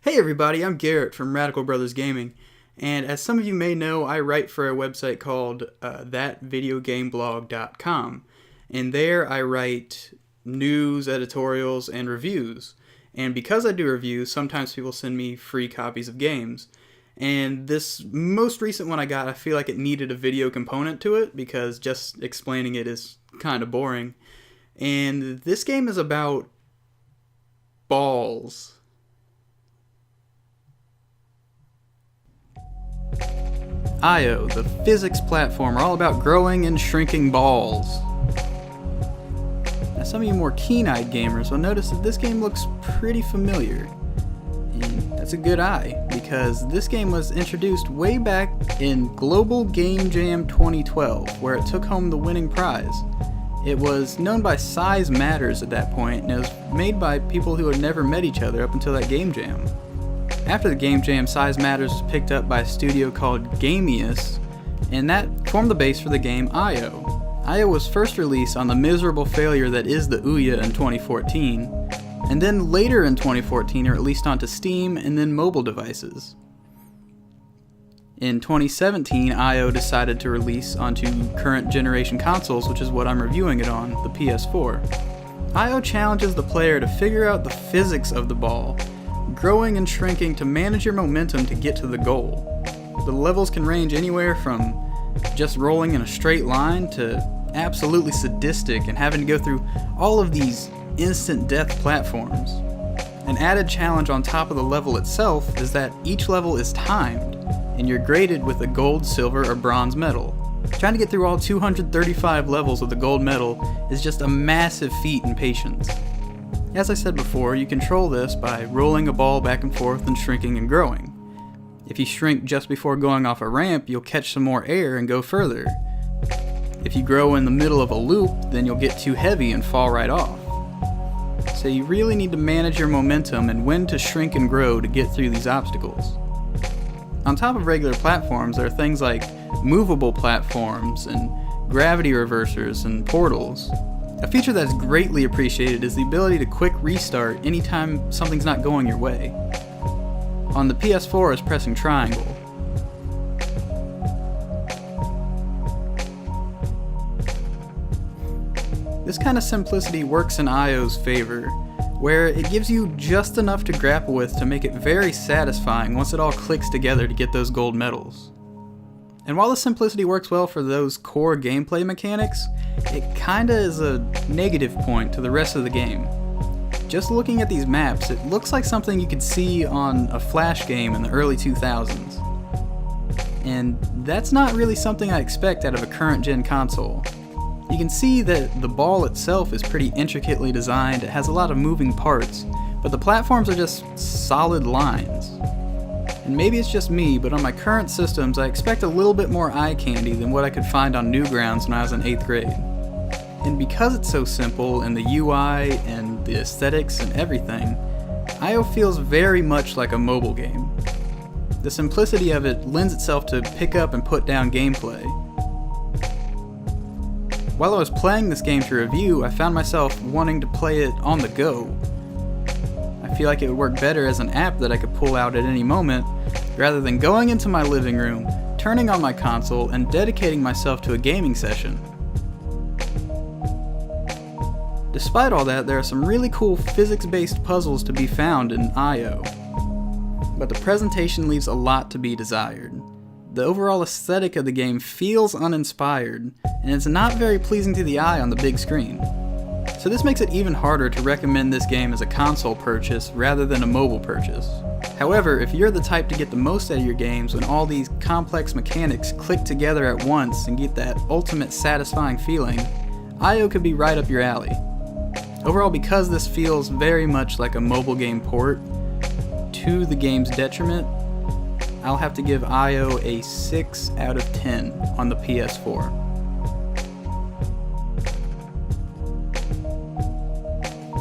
Hey everybody, I'm Garrett from Radical Brothers Gaming, and as some of you may know, I write for a website called That VideoGame Blog.com, and there I write news, editorials, and reviews. And because I do reviews, sometimes people send me free copies of games. And this most recent one I got, I feel like it needed a video component to it because just explaining it is kind of boring. And this game is about balls. IO, the physics platform, are all about growing and shrinking balls. Now, some of you more keen-eyed gamers will notice that this game looks pretty familiar. And that's a good eye, because this game was introduced way back in Global Game Jam 2012, where it took home the winning prize. It was known by Size Matters at that point, and it was made by people who had never met each other up until that Game Jam. After the Game Jam, Size Matters was picked up by a studio called Gamius, and that formed the base for the game IO. IO was first released on the miserable failure that is the Ouya in 2014, and then later in 2014 it released onto Steam and then mobile devices. In 2017, IO decided to release onto current generation consoles, which is what I'm reviewing it on, the PS4. IO challenges the player to figure out the physics of the ball, growing and shrinking to manage your momentum to get to the goal. The levels can range anywhere from just rolling in a straight line to absolutely sadistic and having to go through all of these instant death platforms. An added challenge on top of the level itself is that each level is timed, and you're graded with a gold, silver, or bronze medal. Trying to get through all 235 levels with a gold medal is just a massive feat in patience. As I said before, you control this by rolling a ball back and forth and shrinking and growing. If you shrink just before going off a ramp, you'll catch some more air and go further. If you grow in the middle of a loop, then you'll get too heavy and fall right off. So you really need to manage your momentum and when to shrink and grow to get through these obstacles. On top of regular platforms, there are things like movable platforms and gravity reversers and portals. A feature that's greatly appreciated is the ability to quick restart anytime something's not going your way. On the PS4 is pressing triangle. This kind of simplicity works in IO's favor, where it gives you just enough to grapple with to make it very satisfying once it all clicks together to get those gold medals. And while the simplicity works well for those core gameplay mechanics, it kinda is a negative point to the rest of the game. Just looking at these maps, it looks like something you could see on a Flash game in the early 2000s. And that's not really something I expect out of a current gen console. You can see that the ball itself is pretty intricately designed, it has a lot of moving parts, but the platforms are just solid lines. And maybe it's just me, but on my current systems I expect a little bit more eye candy than what I could find on Newgrounds when I was in 8th grade. And because it's so simple, and the UI and the aesthetics and everything, IO feels very much like a mobile game. The simplicity of it lends itself to pick up and put down gameplay. While I was playing this game to review, I found myself wanting to play it on the go. I feel like it would work better as an app that I could pull out at any moment, rather than going into my living room, turning on my console, and dedicating myself to a gaming session. Despite all that, there are some really cool physics-based puzzles to be found in IO. But the presentation leaves a lot to be desired. The overall aesthetic of the game feels uninspired, and it's not very pleasing to the eye on the big screen. So this makes it even harder to recommend this game as a console purchase rather than a mobile purchase. However, if you're the type to get the most out of your games when all these complex mechanics click together at once and get that ultimate satisfying feeling, IO could be right up your alley. Overall, because this feels very much like a mobile game port, to the game's detriment, I'll have to give IO a 6 out of 10 on the PS4.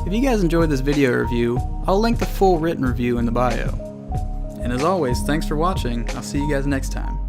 If you guys enjoyed this video review, I'll link the full written review in the bio. And as always, thanks for watching. I'll see you guys next time.